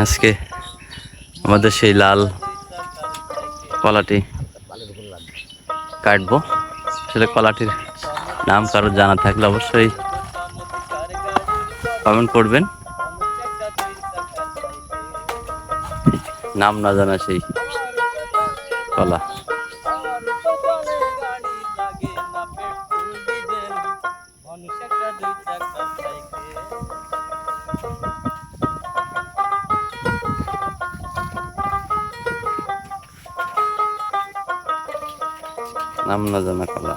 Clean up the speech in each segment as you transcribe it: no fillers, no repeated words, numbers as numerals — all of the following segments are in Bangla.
আজকে আমাদের সেই লাল কলাটি কাটবো। আসলে কলাটির নাম কারো জানা থাকলে অবশ্যই কমেন্ট করবেন। নাম না জানা সেই কলা। নাম না জানা কলা।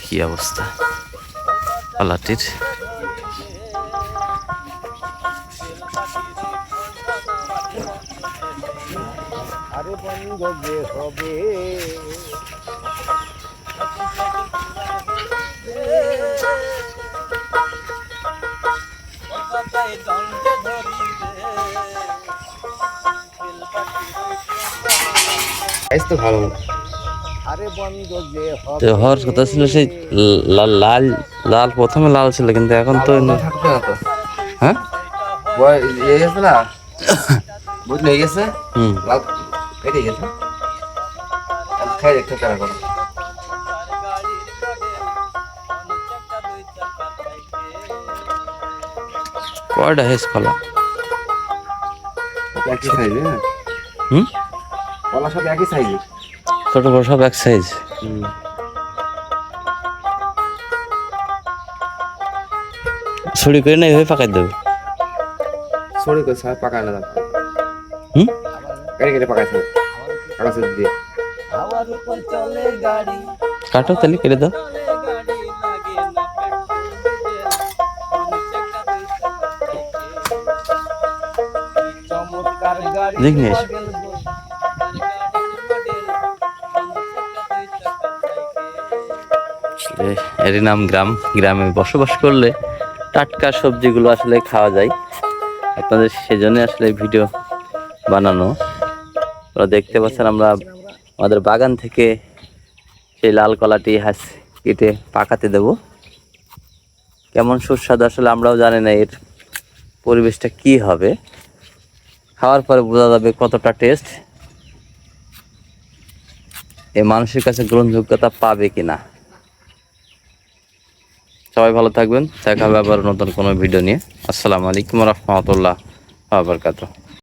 কি অবস্থা কলাটির। আরে বন্ধ যে হবে তো ভালো। আরে বন্ধ যে হবে হওয়ার কথা ছিল সেই লাল লাল লাল, প্রথমে লাল ছিল কিন্তু এখন তো থাকবে না তো। হ্যাঁ ইয়ে গেছে না, বুঝলি হয়ে গেছে। হুম, লাল কেটে গেছে, খাই দেখতে তারা করো। কয়টা হেস কলা? একই সাইজে। হুম, কলা সব একই সাইজে। ছোট বড় সব এক সাইজ। ছুরি করে না এইভাবে পাকাই দেবে। সরি করে সবাই পাকা আলাদা। হুম, কেটে কেটে পাকাইছে কাগজ দিয়ে। কাটো তাহলে কেটে দাও। দেখ নিয়ে এসো। এরই নাম গ্রাম। গ্রামে বসবাস করলে টাটকা সবজিগুলো আসলে খাওয়া যায়। আপনাদের সেজন্য আসলে ভিডিও বানানো। আপনারা দেখতে পাচ্ছেন আমরা আমাদের বাগান থেকে সেই লাল কলাটি কেটে পাকাতে দেব। কেমন সুস্বাদু আসলে আমরাও জানি না এর পরিবেশটা কি হবে। খাওয়ার পরে বোঝা যাবে কতটা টেস্ট, এ মানুষের কাছে গ্রহণযোগ্যতা পাবে কিনা। সবাই ভালো থাকবেন। দেখা হবে আবার নতুন কোনো ভিডিও নিয়ে। আসসালামু আলাইকুম রহমতুল্লাহ ওয়া বারাকাতুহু।